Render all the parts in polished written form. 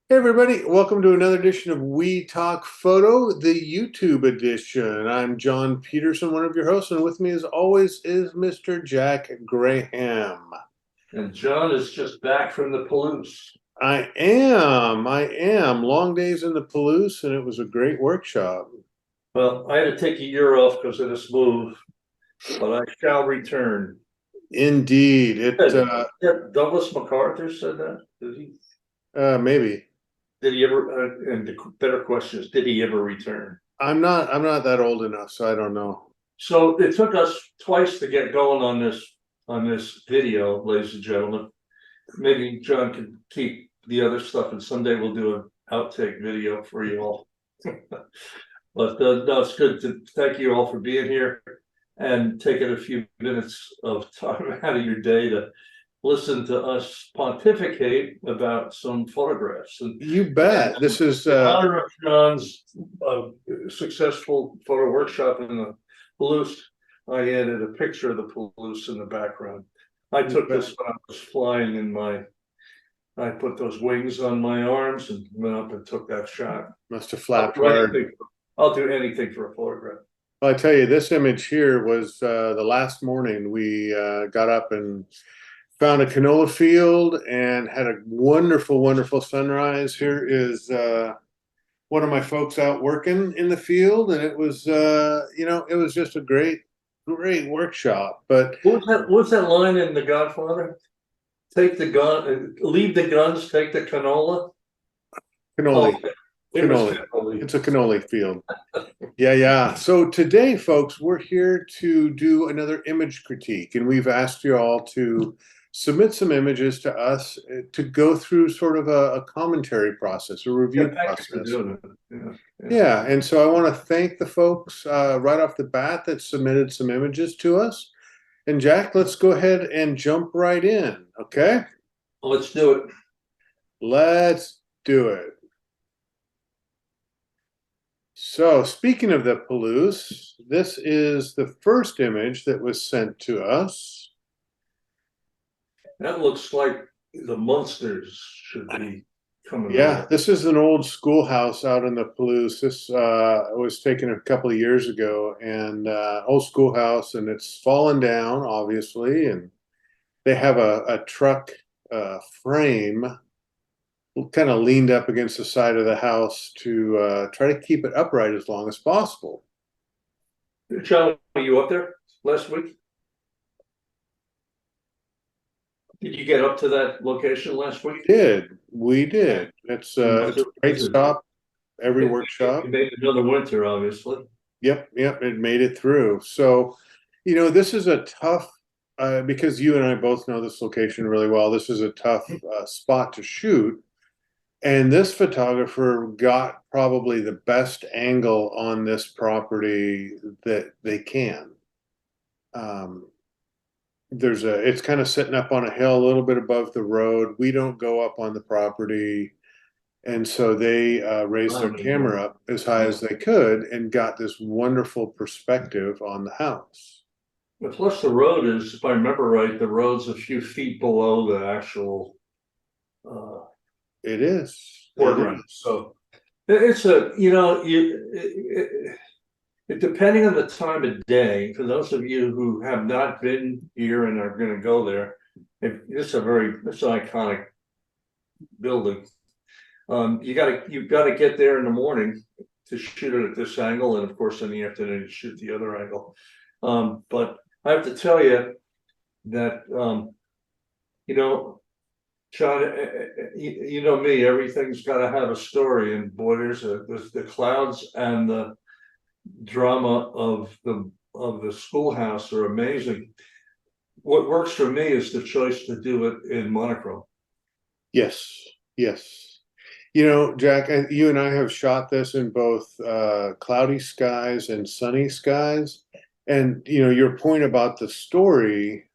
Hey everybody, welcome to another edition of We Talk Photo, the YouTube edition. I'm John Peterson, one of your hosts, and with me as always is Mr. Jack Graham. And John is just back from the Palouse. I am. Long days in the Palouse, and it was a great workshop. Well, I had to take a year off because of this move, but I shall return. Indeed, Douglas MacArthur said that. maybe. Did he ever? And the better question is, did he ever return? I'm not that old enough, so I don't know. So it took us twice to get going on this video, ladies and gentlemen. Maybe John can keep the other stuff, and someday we'll do an outtake video for you all. But no, it's good to thank you all for being here and taking a few minutes of time out of your day to listen to us pontificate about some photographs. And You bet. This is in honor of John's successful photo workshop in the Palouse, I added a picture of the Palouse in the background. I took this when I was flying I put those wings on my arms and went up and took that shot. must have flapped hard. I'll do anything for a photograph. Well, I tell you, this image here was the last morning we got up and found a canola field and had a wonderful, wonderful sunrise. Here is one of my folks out working in the field, and it was, it was just a great, great workshop. But What's that line in The Godfather? Take the gun, leave the guns, take the canola. cannoli, Oh, cannoli. It's a cannoli field. Yeah, yeah. So today, folks, we're here to do another image critique, and we've asked you all to submit some images to us to go through sort of a commentary process, a review process. Yeah, and so I want to thank the folks right off the bat that submitted some images to us. And Jack, let's go ahead and jump right in, okay? Let's do it. Let's do it. So speaking of the Palouse, this is the first image that was sent to us. That looks like the Munsters should be coming. Yeah, this is an old schoolhouse out in the Palouse. This was taken a couple of years ago, and old schoolhouse, and it's fallen down, obviously, and they have a truck frame kind of leaned up against the side of the house to try to keep it upright as long as possible. John, were you up there last week? Did you get up to that location last week? We did. It's a great stop every workshop. It made another winter, obviously. Yep, it made it through. So, this is a tough, because you and I both know this location really well, this is a tough spot to shoot. And this photographer got probably the best angle on this property that they can. It's kind of sitting up on a hill a little bit above the road. We don't go up on the property. And so they raised their camera up as high as they could and got this wonderful perspective on the house. But plus the road is, if I remember right, the road's a few feet below the actual It is. foreground. So it's depending on the time of day, for those of you who have not been here and are going to go there, it's an iconic building. You've got to get there in the morning to shoot it at this angle, and of course in the afternoon to shoot the other angle. But I have to tell you that John, you know me, everything's got to have a story, and boy, there's the clouds and the drama of the schoolhouse are amazing. What works for me is the choice to do it in monochrome. Yes. Jack, you and I have shot this in both cloudy skies and sunny skies. And, your point about the story,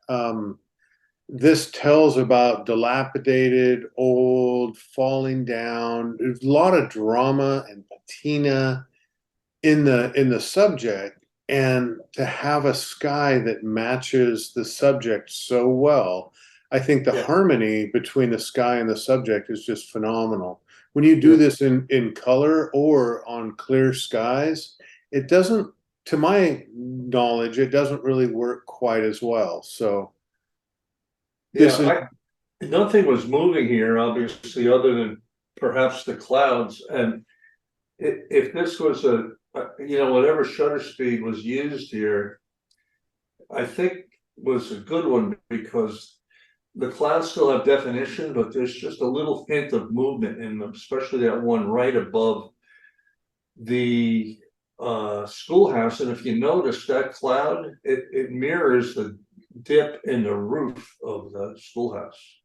this tells about dilapidated, old, falling down. There's a lot of drama and patina in the subject, and to have a sky that matches the subject so well, I think the harmony between the sky and the subject is just phenomenal. when you do this in color or on clear skies, it doesn't, to my knowledge, it doesn't really work quite as well. So this is, Nothing was moving here, obviously, other than perhaps the clouds. And if this was whatever shutter speed was used here, I think was a good one, because the clouds still have definition, but there's just a little hint of movement in them, especially that one right above the schoolhouse. And if you notice that cloud, it mirrors the dip in the roof of the schoolhouse.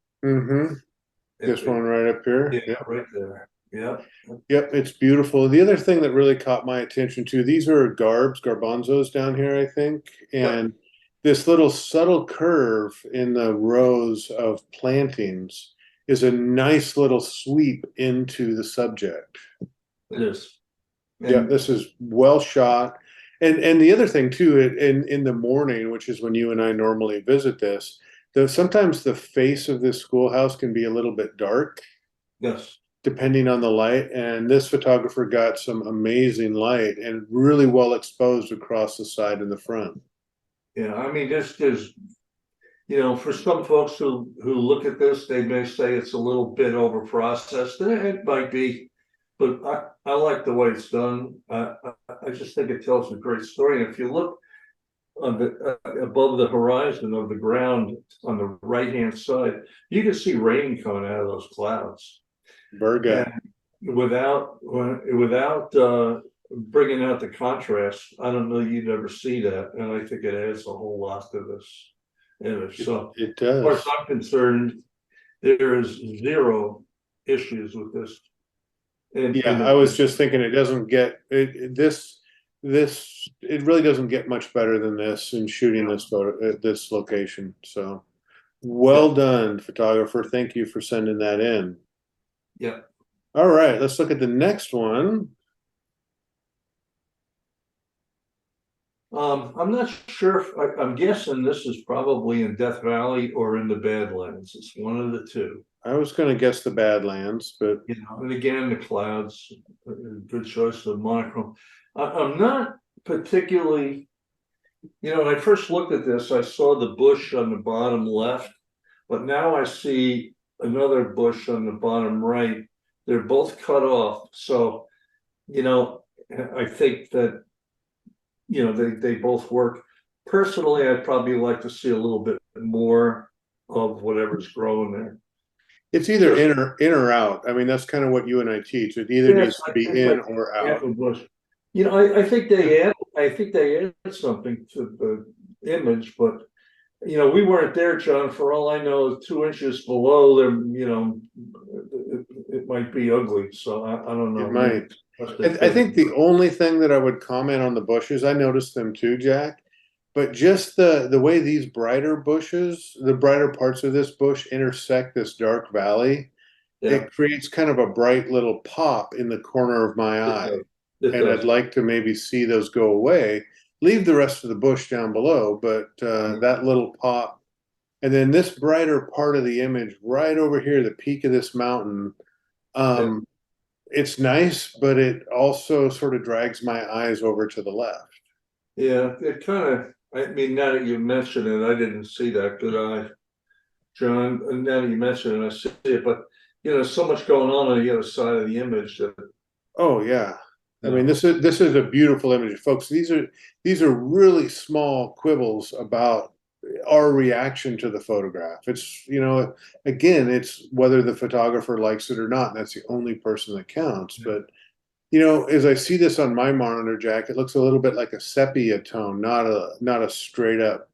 this one right up here. Yeah, right there. Yeah. Yep, it's beautiful. The other thing that really caught my attention too, these are garbanzos down here, I think. And this little subtle curve in the rows of plantings is a nice little sweep into the subject. It is. Yeah, this is well shot. And the other thing too, in the morning, which is when you and I normally visit this, sometimes the face of this schoolhouse can be a little bit dark. Yes. Depending on the light, and this photographer got some amazing light and really well exposed across the side and the front. Yeah, I mean, this is, for some folks who look at this, they may say it's a little bit over processed, and it might be, but I like the way it's done. I just think it tells a great story. And if you look on the above the horizon of the ground on the right hand side, you can see rain coming out of those clouds. Virga. And without bringing out the contrast, I don't know you'd ever see that, and I think it adds a whole lot to this image. So it does. As far as I'm concerned, there is zero issues with this. I was just thinking it doesn't get this. It really doesn't get much better than this in shooting this photo at this location. So well done, photographer. Thank you for sending that in. Yeah. All right, let's look at the next one. I'm not sure I'm guessing this is probably in Death Valley or in the Badlands. It's one of the two. I was going to guess the Badlands, but and again, the clouds, good choice of monochrome. I'm not particularly, when I first looked at this, I saw the bush on the bottom left, but now I see another bush on the bottom right. They're both cut off. So, I think that, they both work. Personally, I'd probably like to see a little bit more of whatever's growing there. It's either in or out. I mean, that's kind of what you and I teach. It either needs to be in or out. I think they add something to the image, but we weren't there, John. For all I know, 2 inches below them, it might be ugly. So I don't know. It might. I think the only thing that I would comment on the bushes, I noticed them too, Jack, but just the way these brighter bushes, the brighter parts of this bush intersect this dark valley, it creates kind of a bright little pop in the corner of my eye. And I'd like to maybe see those go away. Leave the rest of the bush down below, but that little pop. And then this brighter part of the image right over here, the peak of this mountain, it's nice, but it also sort of drags my eyes over to the left. Yeah, it kind of, I mean, now that you mention it, I didn't see that. Good eye, John. And now that you mention it, I see it. But, so much going on the other side of the image that. Oh, yeah. I mean, this is a beautiful image, folks. These are really small quibbles about our reaction to the photograph. It's, again, it's whether the photographer likes it or not. And that's the only person that counts. But, as I see this on my monitor, Jack, it looks a little bit like a sepia tone, not a straight up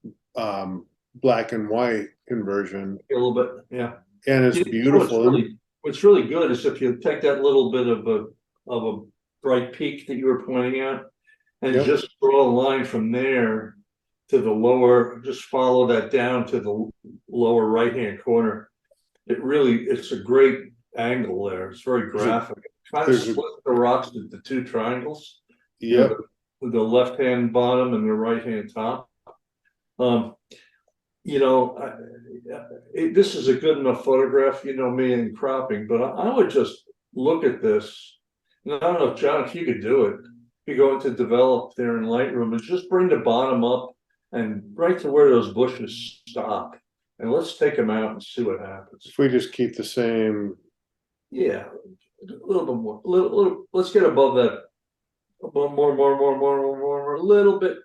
black and white conversion. A little bit, yeah. And it's beautiful. What's really good is if you take that little bit of a bright peak that you were pointing out and just draw a line from there to the lower, just follow that down to the lower right hand corner. It's a great angle there. It's very graphic. Kind of split the rocks into 2 triangles. Yeah. The left hand bottom and the right hand top. This is a good enough photograph, me, in cropping, but I would just look at this. And I don't know, John, if you could do it, if you go into develop there in Lightroom and just bring the bottom up and right to where those bushes stop. And let's take them out and see what happens. If we just keep the same, Yeah, a little bit more, little, let's get above that. More, a little bit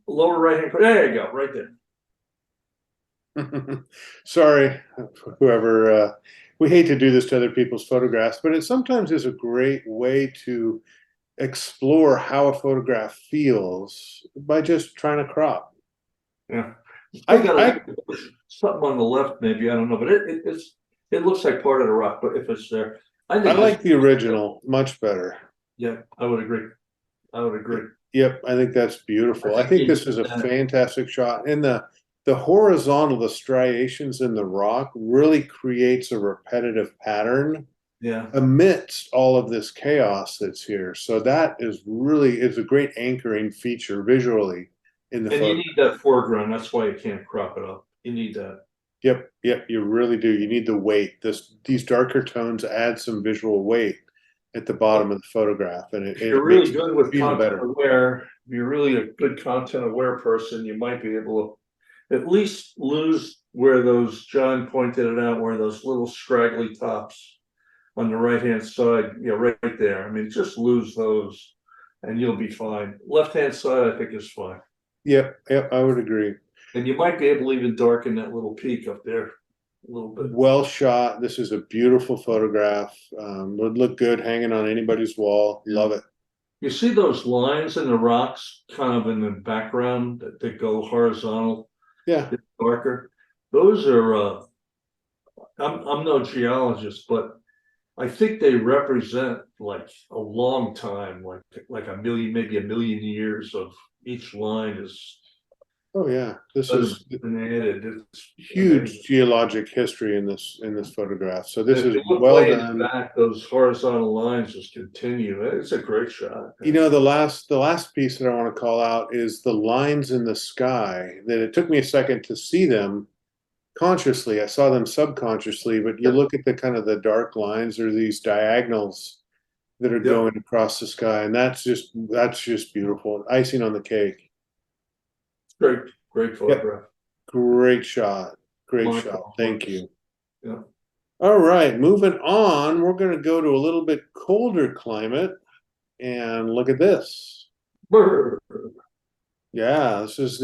lower right hand. There you go, right there. sorry, whoever, we hate to do this to other people's photographs, but it sometimes is a great way to explore how a photograph feels by just trying to crop. Yeah. I Something on the left, maybe, I don't know, but it looks like part of the rock, but if it's there, I I think like the original much better. yeah, I would agree. I would agree. Yep, I think that's beautiful. I think this is a fantastic shot. And the horizontal, the striations in the rock really creates a repetitive pattern Yeah, amidst all of this chaos that's here. So that is really is a great anchoring feature visually in the and you photo. need that foreground, that's why you can't crop it up, you need that. Yep, yep, you really do. You need the weight. These darker tones add some visual weight at the bottom of the photograph, and If it you're makes really it good with feel content better. aware, if you're really a good content aware person, you might be able to at least lose where those, John pointed it out, where those little scraggly tops on the right hand side, you know, right there. I mean, just lose those and you'll be fine. Left hand side, I think is fine. Yep, yep, I would agree. And you might be able to even darken that little peak up there a little bit. Well shot. This is a beautiful photograph. Would look good hanging on anybody's wall. Love it. You see those lines in the rocks kind of in the background that go horizontal, Yeah. darker? Those are, I'm no geologist, but I think they represent like a long time, like a million, maybe a million years of each line is Oh yeah. This is been added. It's huge amazing. geologic history in this photograph. So this And if is you look well way in the done. back, those horizontal lines just continue. It's a great shot. You know, the last piece that I want to call out is the lines in the sky that it took me a second to see them consciously. I saw them subconsciously, but you look at the kind of the dark lines or these diagonals that are Yep, going across the sky, and that's just beautiful. Icing on the cake. great, great Yep, photograph. great shot. Great My shot. Thank compliments. you. Yeah. All right, moving on. We're going to go to a little bit colder climate and look at this. Brr. Yeah, this is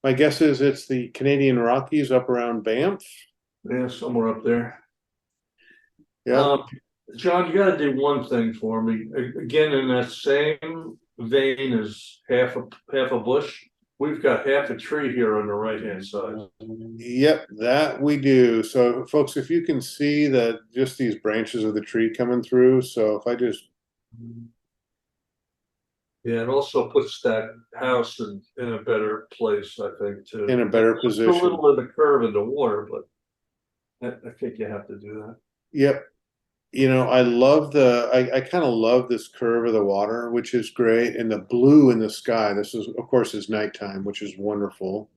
my guess is it's the Canadian Rockies up around Banff. Yeah, somewhere up there. Yeah. John, you gotta do one thing for me. Again, in that same vein as half a bush, we've got half a tree here on the right hand side. Yep, that we do. So folks, if you can see that just these branches of the tree coming through. So if I just Yeah, it also puts that house in a better place, I think, too. in a better A position. little of the curve in the water, but I think you have to do that. Yep. You know, I kind of love this curve of the water, which is great, and the blue in the sky. This is, of course, is nighttime, which is wonderful.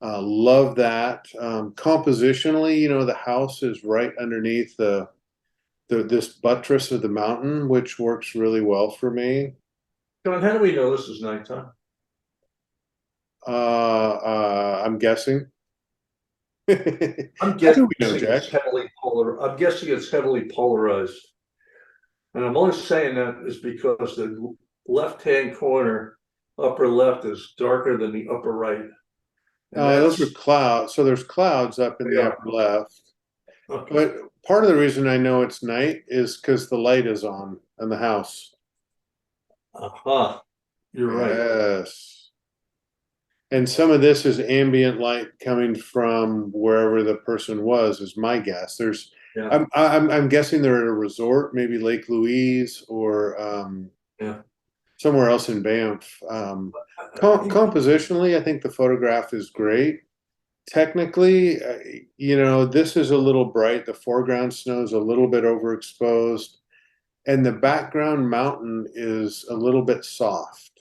Love that. Compositionally, you know, the house is right underneath this buttress of the mountain, which works really well for me. John, how do we know this is nighttime? I'm guessing. I'm How do guessing we know, Jack? I'm guessing it's heavily polarized. And I'm only saying that is because the left-hand corner, upper left is darker than the upper right. And Those are that's, clouds. So there's clouds up in the yeah, upper left. okay. But part of the reason I know it's night is because the light is on in the house. Aha, you're right. Yes. And some of this is ambient light coming from wherever the person was, is my guess. Yeah, I'm guessing they're at a resort, maybe Lake Louise or yeah. somewhere else in Banff. Compositionally, I think the photograph is great. Technically, you know, this is a little bright. The foreground snow is a little bit overexposed, and the background mountain is a little bit soft.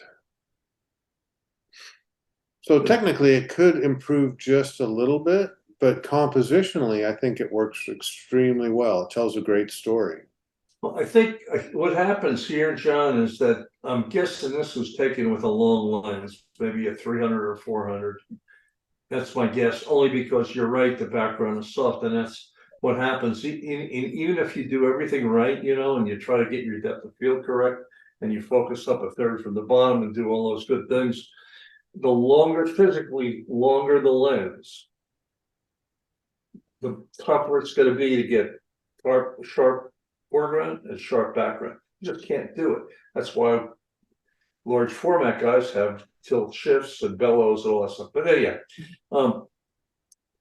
So technically, it could improve just a little bit, but compositionally, I think it works extremely well. It tells a great story. Well, I think what happens here, John, is that I'm guessing this was taken with a long lens, maybe a 300 or 400. That's my guess, only because you're right, the background is soft, and that's what happens. Even if you do everything right, you know, and you try to get your depth of field correct, and you focus up a third from the bottom and do all those good things, the longer, physically longer the lens, the tougher it's going to be to get sharp foreground and sharp background. You just can't do it. That's why large format guys have tilt shifts and bellows and all that stuff. But yeah,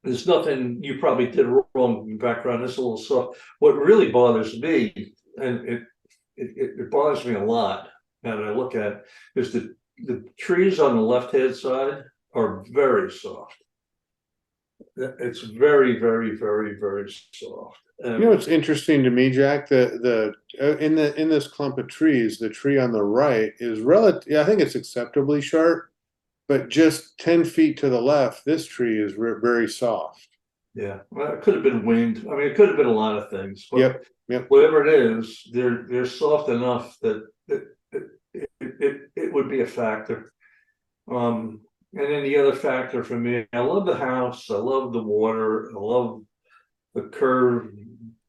there's nothing you probably did wrong in the background. It's a little soft. What really bothers me, and it bothers me a lot now that I look at it, is the trees on the left-hand side are very soft. It's very, very, very, very soft. You know what's interesting to me, Jack? In this clump of trees, the tree on the right is relative. I think it's acceptably sharp, but just 10 feet to the left, this tree is very soft. Yeah, well, it could have been wind. I mean, it could have been a lot of things, but Yep. whatever it is, they're soft enough that it would be a factor. And then the other factor for me, I love the house, I love the water, I love the curve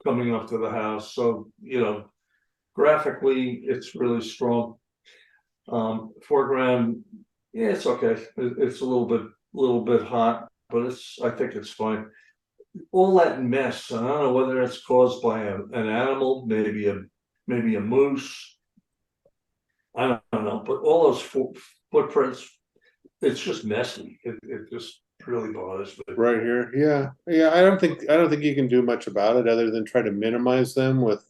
coming up to the house. So, you know, graphically, it's really strong. Foreground, yeah, it's okay. It's a little bit hot, but I think it's fine. All that mess, I don't know whether it's caused by an animal, maybe a moose. I don't know, but all those footprints, it's just messy. It just really bothers me. Right here. Yeah. I don't think you can do much about it other than try to minimize them with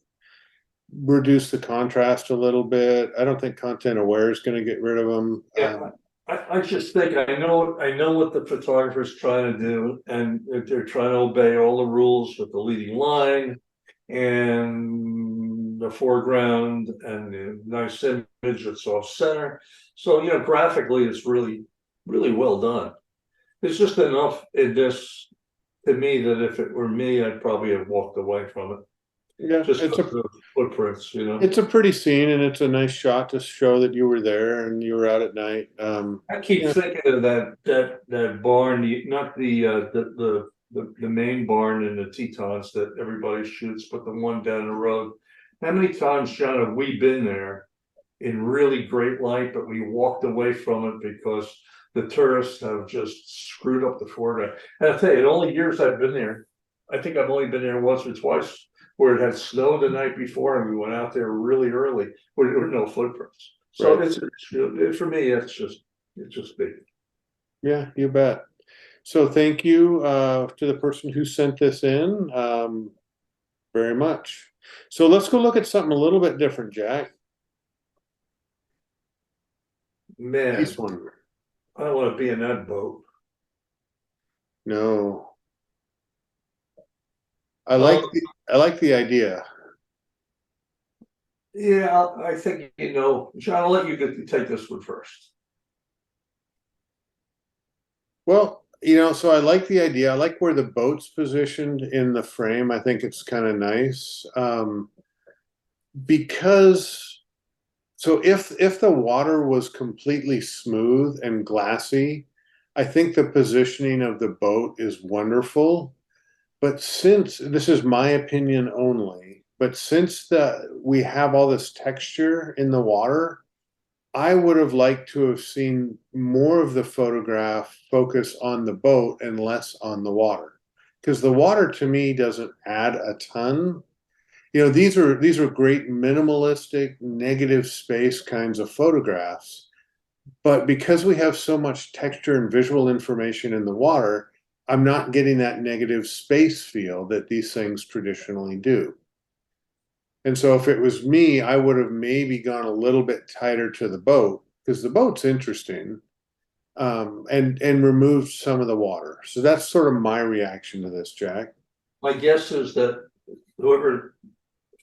reduce the contrast a little bit. I don't think Content Aware is going to get rid of them. Yeah, I just think I know what the photographer's trying to do, and they're trying to obey all the rules with the leading line and the foreground and the nice image that's off center. So, you know, graphically, it's really, really well done. There's just enough in this to me that if it were me, I'd probably have walked away from it. Yeah, Just the footprints, you know. it's a pretty scene, and it's a nice shot to show that you were there and you were out at night. I keep thinking of that barn, not the main barn in the Tetons that everybody shoots, but the one down the road. How many times, John, have we been there in really great light, but we walked away from it because the tourists have just screwed up the foreground? And I'll tell you, in all the years I've been there, I think I've only been there once or twice where it had snowed the night before and we went out there really early where there were no footprints. So Right. it's for me, it's just big. Yeah, you bet. So thank you to the person who sent this in very much. So let's go look at something a little bit different, Jack. Man, Nice one. I don't want to be in that boat. No. I like the idea. Yeah, I think, you know, John, I'll let you take this one first. Well, you know, so I like the idea. I like where the boat's positioned in the frame. I think it's kind of nice. Because so if the water was completely smooth and glassy, I think the positioning of the boat is wonderful. But since this is my opinion only, but since we have all this texture in the water, I would have liked to have seen more of the photograph focus on the boat and less on the water. Because the water to me doesn't add a ton. You know, these are great minimalistic, negative space kinds of photographs. But because we have so much texture and visual information in the water, I'm not getting that negative space feel that these things traditionally do. And so if it was me, I would have maybe gone a little bit tighter to the boat because the boat's interesting, and removed some of the water. So that's sort of my reaction to this, Jack. My guess is that whoever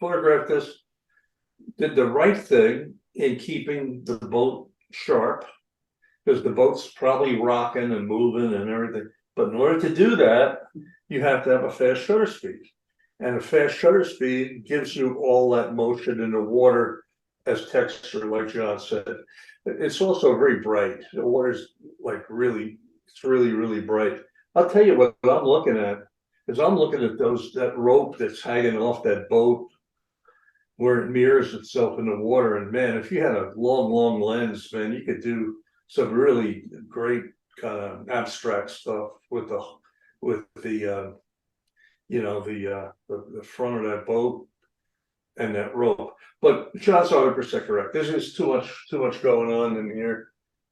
photographed this did the right thing in keeping the boat sharp, because the boat's probably rocking and moving and everything. But in order to do that, you have to have a fast shutter speed. And a fast shutter speed gives you all that motion in the water as texture, like John said. It's also very bright. The water's like really, it's really, really bright. I'll tell you what I'm looking at is I'm looking at that rope that's hanging off that boat where it mirrors itself in the water. And man, if you had a long lens, man, you could do some really great kind of abstract stuff with the the front of that boat and that rope. But John's 100% correct. There's just too much going on in here.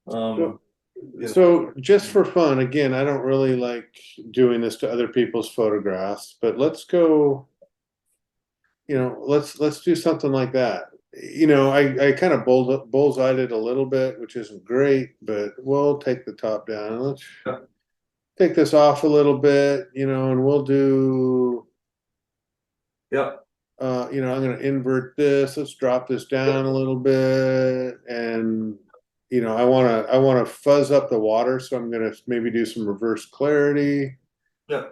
So just for fun, again, I don't really like doing this to other people's photographs, but let's go, let's do something like that. I kind of bullseyed it a little bit, which isn't great, but we'll take the top down. Let's take this off a little bit, and we'll do, Yeah. I'm going to invert this. Let's drop this down a little bit, and I want to fuzz up the water, so I'm going to maybe do some reverse clarity. Yeah.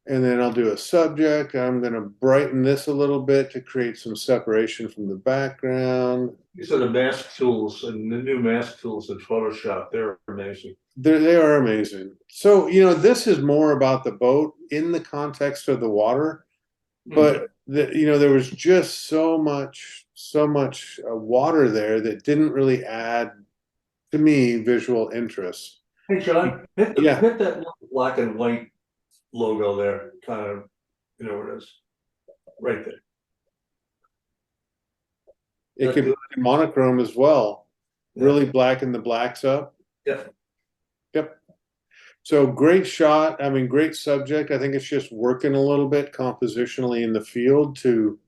And then I'll do a subject. I'm going to brighten this a little bit to create some separation from the background. These are the mask tools, and the new mask tools in Photoshop. They're amazing. They are amazing. So, this is more about the boat in the context of the water, but there was just so much water there that didn't really add to me visual interest. Hey, John, hit Yeah. that little black and white logo there, kind of, where it is, right there. It could be monochrome as well. Yeah. Really blacken the blacks up. Yeah. Yep. So great shot. I mean, great subject. I think it's just working a little bit compositionally in the field to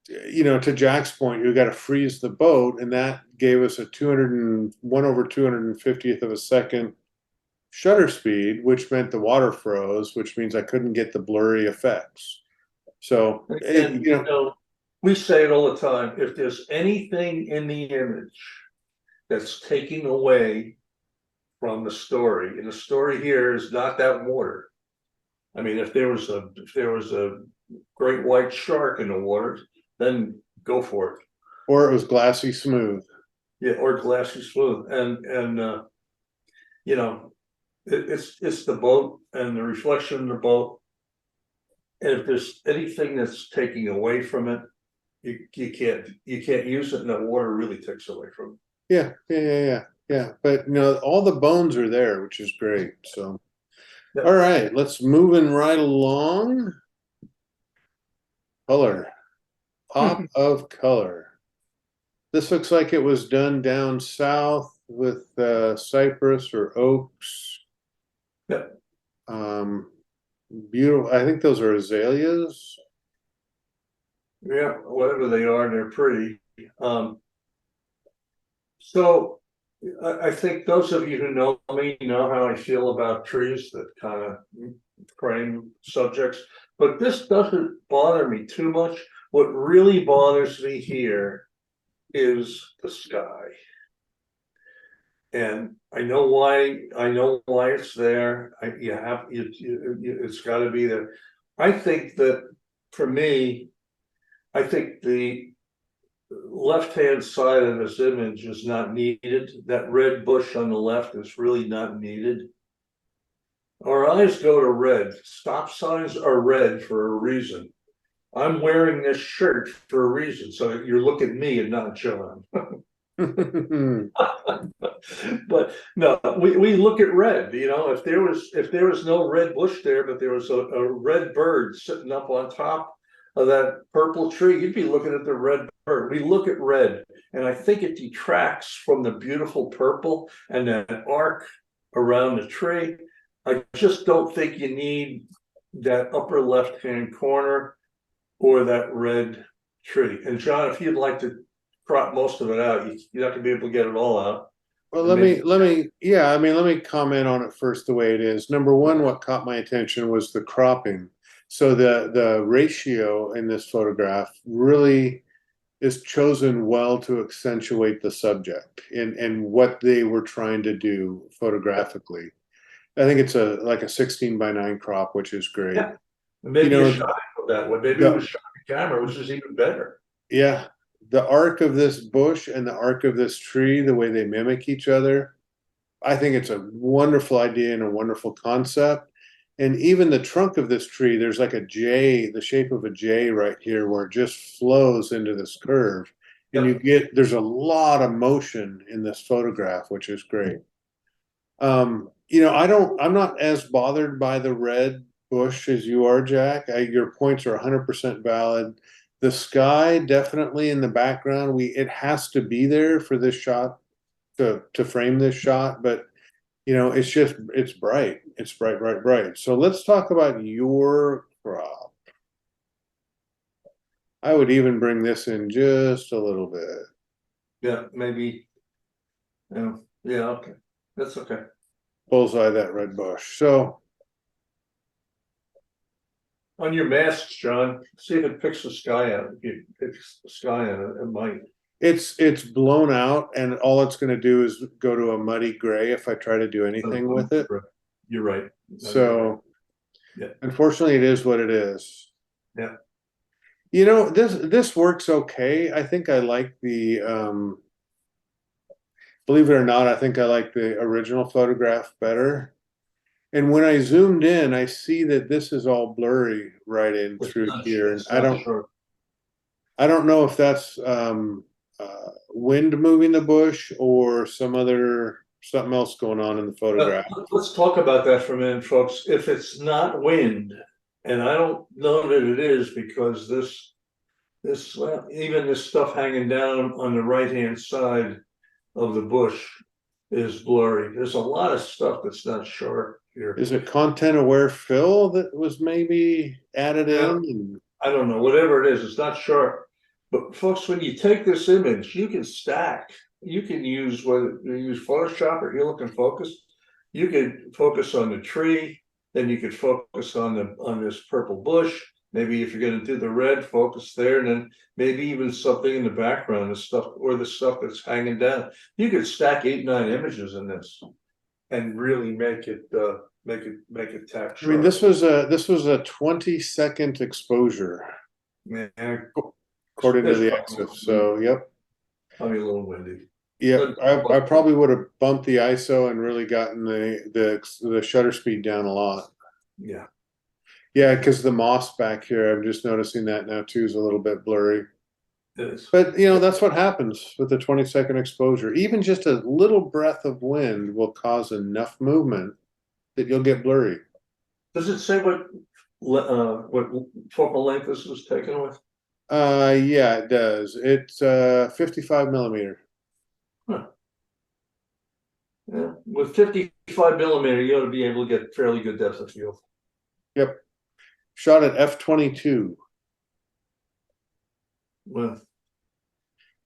Jack's point, you got to freeze the boat, and that gave us a 1/250th of a second shutter speed, which meant the water froze, which means I couldn't get the blurry effects. So, we say it all the time. If there's anything in the image that's taking away from the story, and the story here is not that water. I mean, if there was a great white shark in the water, then go for it. Or it was glassy smooth. Yeah, or glassy smooth, and it's the boat and the reflection in the boat. And if there's anything that's taking away from it, you can't use it, and the water really takes away from it. Yeah. But all the bones are there, which is great. So, Yeah. All right, let's moving right along. Color, pop of color. This looks like it was done down south with cypress or oaks. Yeah. Beautiful. I think those are azaleas. Yeah, whatever they are, they're pretty. So I think those of you who know me know how I feel about trees that kind of frame subjects, but this doesn't bother me too much. What really bothers me here is the sky. And I know why it's there. It's got to be there. I think that for me, I think the left-hand side of this image is not needed. That red bush on the left is really not needed. Our eyes go to red. Stop signs are red for a reason. I'm wearing this shirt for a reason, so you're looking at me and not John. But no, we look at red. If there was no red bush there, but there was a red bird sitting up on top of that purple tree, you'd be looking at the red bird. We look at red, and I think it detracts from the beautiful purple and that arc around the tree. I just don't think you need that upper left-hand corner or that red tree. And John, if you'd like to crop most of it out, you're not gonna be able to get it all out. Well, let me comment on it first the way it is. Number one, what caught my attention was the cropping. So the ratio in this photograph really is chosen well to accentuate the subject and what they were trying to do photographically. I think it's like a 16:9 crop, which is great. Yeah. Maybe a shot that way. Maybe it was shot on camera, which is even better. Yeah, the arc of this bush and the arc of this tree, the way they mimic each other, I think it's a wonderful idea and a wonderful concept. And even the trunk of this tree, there's like a J, the shape of a J right here, where it just flows into this curve. And there's a lot of motion in this photograph, which is great. I'm not as bothered by the red bush as you are, Jack. Your points are 100% valid. The sky definitely in the background, it has to be there for this shot to frame this shot, but it's bright. It's bright, bright, bright. So let's talk about your crop. I would even bring this in just a little bit. Yeah, maybe. Yeah, okay. That's okay. Bullseye that red bush. So on your masks, John, see if it picks the sky out. If it picks the sky out, it might. it's blown out, and all it's going to do is go to a muddy gray if I try to do anything with it. You're right. So, yeah, unfortunately, it is what it is. Yeah. This works okay. I think I like the believe it or not, I think I like the original photograph better. And when I zoomed in, I see that this is all blurry right in through here. And I don't know if that's wind moving the bush or something else going on in the photograph. Let's talk about that for a minute, folks. If it's not wind, and I don't know that it is, because even this stuff hanging down on the right-hand side of the bush is blurry. There's a lot of stuff that's not sharp here. Is it content aware fill that was maybe added in? I don't know. Whatever it is, it's not sharp. But folks, when you take this image, you can stack. You can use whether you use Photoshop or Helix and Focus. You could focus on the tree, then you could focus on this purple bush. Maybe if you're going to do the red, focus there, and then maybe even something in the background, the stuff that's hanging down. You could stack 8, 9 images in this, and really make it tack sharp. I mean, this was a 20-second exposure. Yeah. According to the EXIF, so yep. Probably a little windy. Yeah, I probably would have bumped the ISO and really gotten the shutter speed down a lot. Yeah. Yeah, because the moss back here, I'm just noticing that now too, is a little bit blurry. It is. But that's what happens with the 20-second exposure. Even just a little breath of wind will cause enough movement that you'll get blurry. Does it say what focal length this was taken with? Yeah, it does. It's 55 millimeter. Huh. Yeah, with 55 millimeter, you ought to be able to get fairly good depth of field. Yep. Shot at f/22. Well,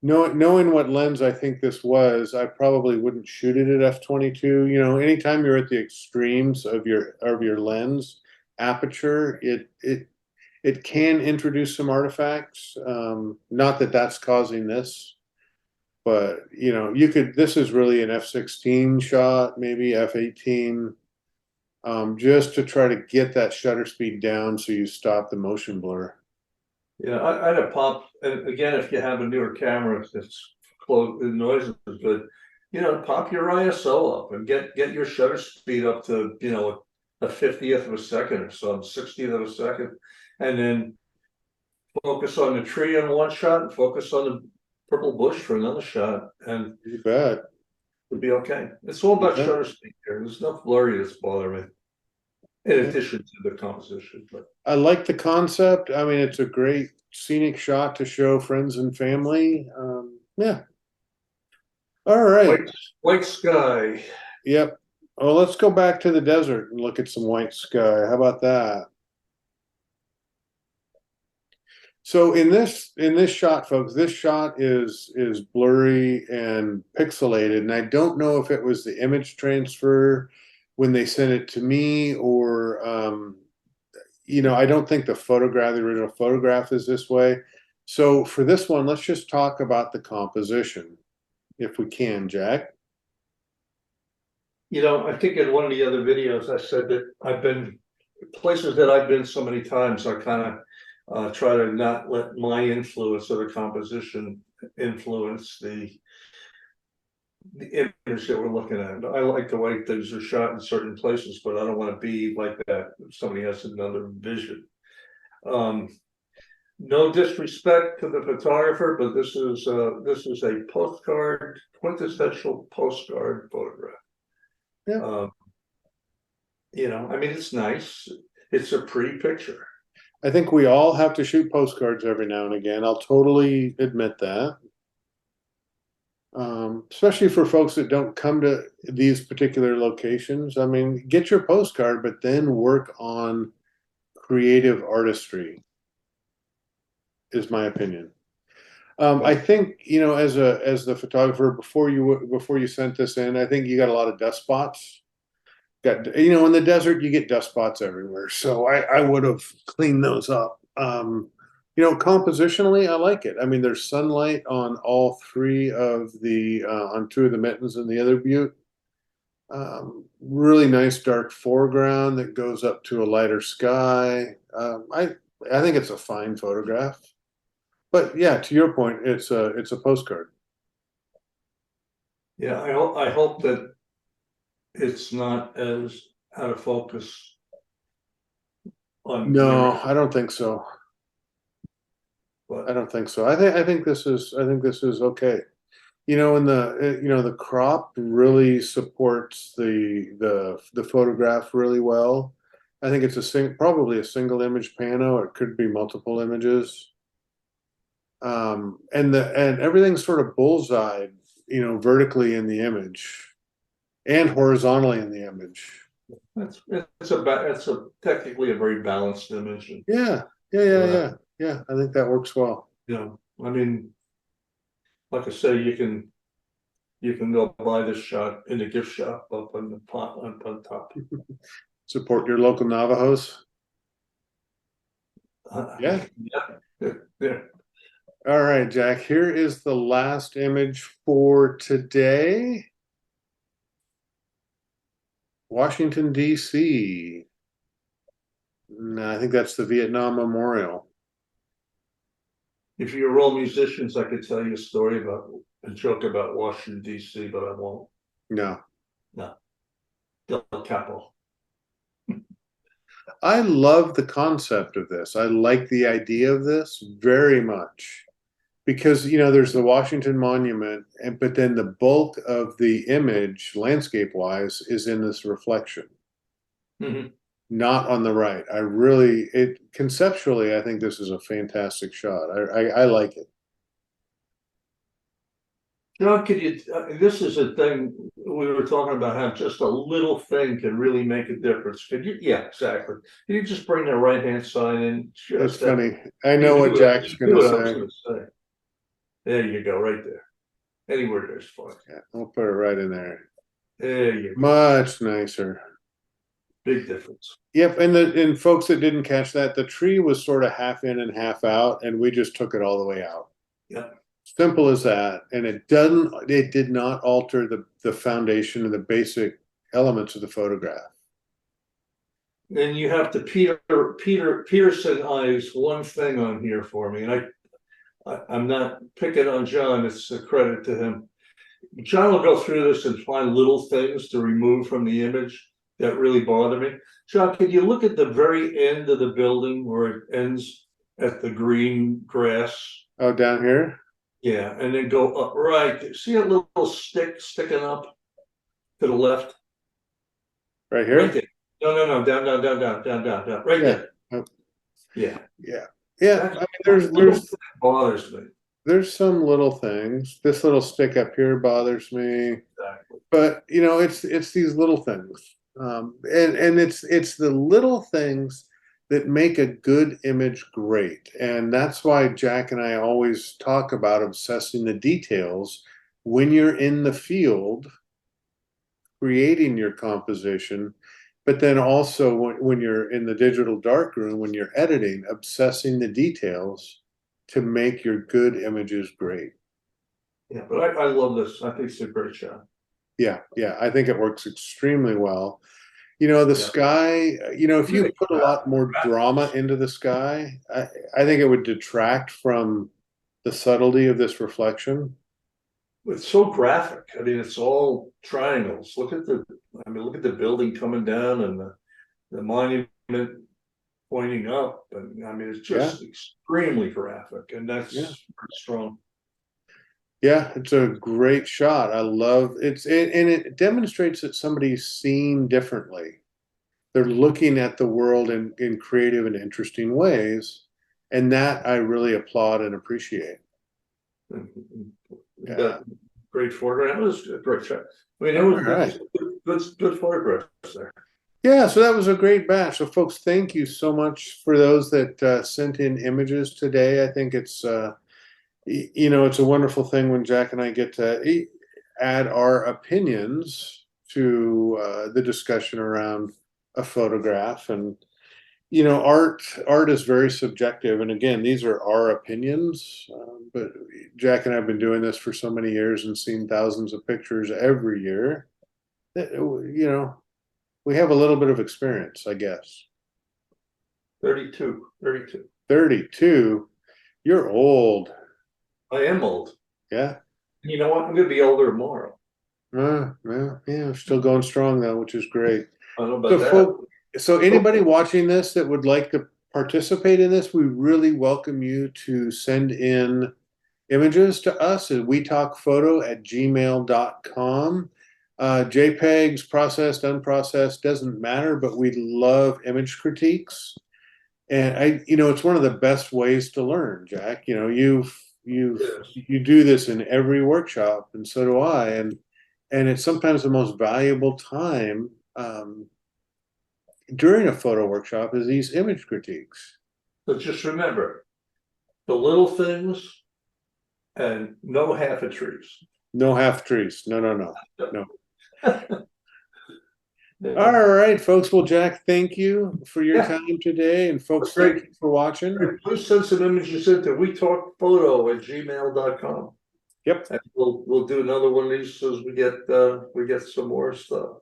knowing what lens I think this was, I probably wouldn't shoot it at f/22. Anytime you're at the extremes of your lens aperture, it can introduce some artifacts. Not that that's causing this, but this is really an f/16 shot, maybe f/18, just to try to get that shutter speed down so you stop the motion blur. Yeah, I'd have popped, and again, if you have a newer camera that's close, the noise is good, pop your ISO up and get your shutter speed up to, a 50th of a second or so, 60th of a second, and then focus on the tree on one shot and focus on the purple bush for another shot, and you bet it'll be okay. It's all about shutter speed here. There's no blurry that's bothering me, in addition to the composition. But I like the concept. I mean, it's a great scenic shot to show friends and family. Yeah. All right. White sky. Yep. Well, let's go back to the desert and look at some white sky. How about that? So in this shot, folks, this shot is blurry and pixelated, and I don't know if it was the image transfer when they sent it to me, or I don't think the original photograph is this way. So for this one, let's just talk about the composition, if we can, Jack. I think in one of the other videos I said that I've been places that I've been so many times, I kind of Try to not let my influence of the composition influence the image that we're looking at. I like the way things are shot in certain places, but I don't want to be like that if somebody has another vision. No disrespect to the photographer, but this is a postcard, quintessential postcard photograph. Yeah. You know, I mean, it's nice. It's a pretty picture. I think we all have to shoot postcards every now and again. I'll totally admit that. Especially for folks that don't come to these particular locations. I mean, get your postcard, but then work on creative artistry, is my opinion. I think, you know, as the photographer, before you sent this in, I think you got a lot of dust spots. Got, you know, in the desert you get dust spots everywhere, so I would have cleaned those up. You know, compositionally I like it. I mean, there's sunlight on all three of the on two of the mittens and the other butte. Really nice dark foreground that goes up to a lighter sky. I think it's a fine photograph. But yeah, to your point, it's a postcard. Yeah, I hope that it's not as out of focus on No, your, I don't think so. I but don't think so. I think this is okay. You know, and you know, the crop really supports the photograph really well. I think it's probably a single image pano. It could be multiple images. And everything's sort of bullseye, you know, vertically in the image and horizontally in the image. it's a technically a very balanced image. And, Yeah, yeah. I think that works well. you know, I mean, like I say, you can go buy this shot in the gift shop up on the pot on top. Support your local Navajos. Yeah. Yeah. All right, Jack, here is the last image for today. Washington, D.C. No, I think that's the Vietnam Memorial. If you're all musicians, I could tell you a story about a joke about Washington D.C., but I won't. No. No, Del Capo. I love the concept of this. I like the idea of this very much because, you know, there's the Washington Monument, but then the bulk of the image, landscape wise, is in this reflection, not on the right. Conceptually, I think this is a fantastic shot. I like it. John, could you, this is a thing we were talking about, how just a little thing can really make a difference. Could you, yeah, exactly. Can you just bring the right-hand side in? It's funny. I know what Jack's going to say. There you go, right there. Anywhere there's fun. Yeah, I'll put it right in there. There you go. Much nicer. Big difference. Yep, and folks that didn't catch that, the tree was sort of half in and half out, and we just took it all the way out. Yep. Simple as that, and it did not alter the foundation and the basic elements of the photograph. Then you have to Peterson eyes one thing on here for me, and I'm not picking on John, it's a credit to him. John will go through this and find little things to remove from the image that really bother me. John, can you look at the very end of the building where it ends at the green grass? Oh, down here? Yeah, and then go up, right, see a little stick sticking up to the left? Right here? Right there. No, down, right there. Oh. Yeah. I mean, there's bothers me. There's some little things. This little stick up here bothers me. Exactly. But you know, it's these little things, and it's the little things that make a good image great, and that's why Jack and I always talk about obsessing the details when you're in the field creating your composition, but then also when you're in the digital darkroom, when you're editing, obsessing the details to make your good images great. Yeah, but I love this. I think it's a great shot. Yeah, I think it works extremely well. You know, the Yeah. sky, you know, if you Really put a lot more drama into the sky, I think it would detract from the subtlety of this reflection. It's so graphic. I mean, it's all triangles. Look at the building coming down and the monument pointing up. And I mean, it's Yeah, just extremely graphic, and that's yeah. pretty strong. Yeah, it's a great shot. I love and it demonstrates that somebody's seeing differently. They're looking at the world in creative and interesting ways, and that I really applaud and appreciate. Yeah. That great photograph. It was a great shot. I mean, All it right. was good photographs there. Yeah, so that was a great batch. So, folks, thank you so much for those that sent in images today. I think it's you know, it's a wonderful thing when Jack and I get to add our opinions to the discussion around a photograph. And you know, art is very subjective. And again, these are our opinions. But Jack and I have been doing this for so many years and seen thousands of pictures every year. That, you know, we have a little bit of experience, I guess. 32. 32. You're old. I am old. Yeah. You know what? I'm gonna be older tomorrow. Well, yeah, still going strong though, which is great. I don't know So, about that. so anybody watching this that would like to participate in this, we really welcome you to send in images to us at wetalkphoto@gmail.com. JPEGs, processed, unprocessed, doesn't matter, but we love image critiques. And you know, it's one of the best ways to learn, Jack. You know, Yes. you do this in every workshop, and so do I. And it's sometimes the most valuable time during a photo workshop is these image critiques. But just remember the little things and no half a trees. No half trees. No. Yeah. All right, folks. Well, Jack, thank you for your Yeah. time today. And folks, Great. thank you for watching. Please send some images in to wetalkphoto@gmail.com. Yep. And we'll do another one of these as we get some more stuff.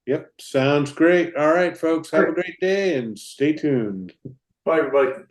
Yep. Sounds great. All right, folks. Have a Great. great day and stay tuned. Bye, everybody.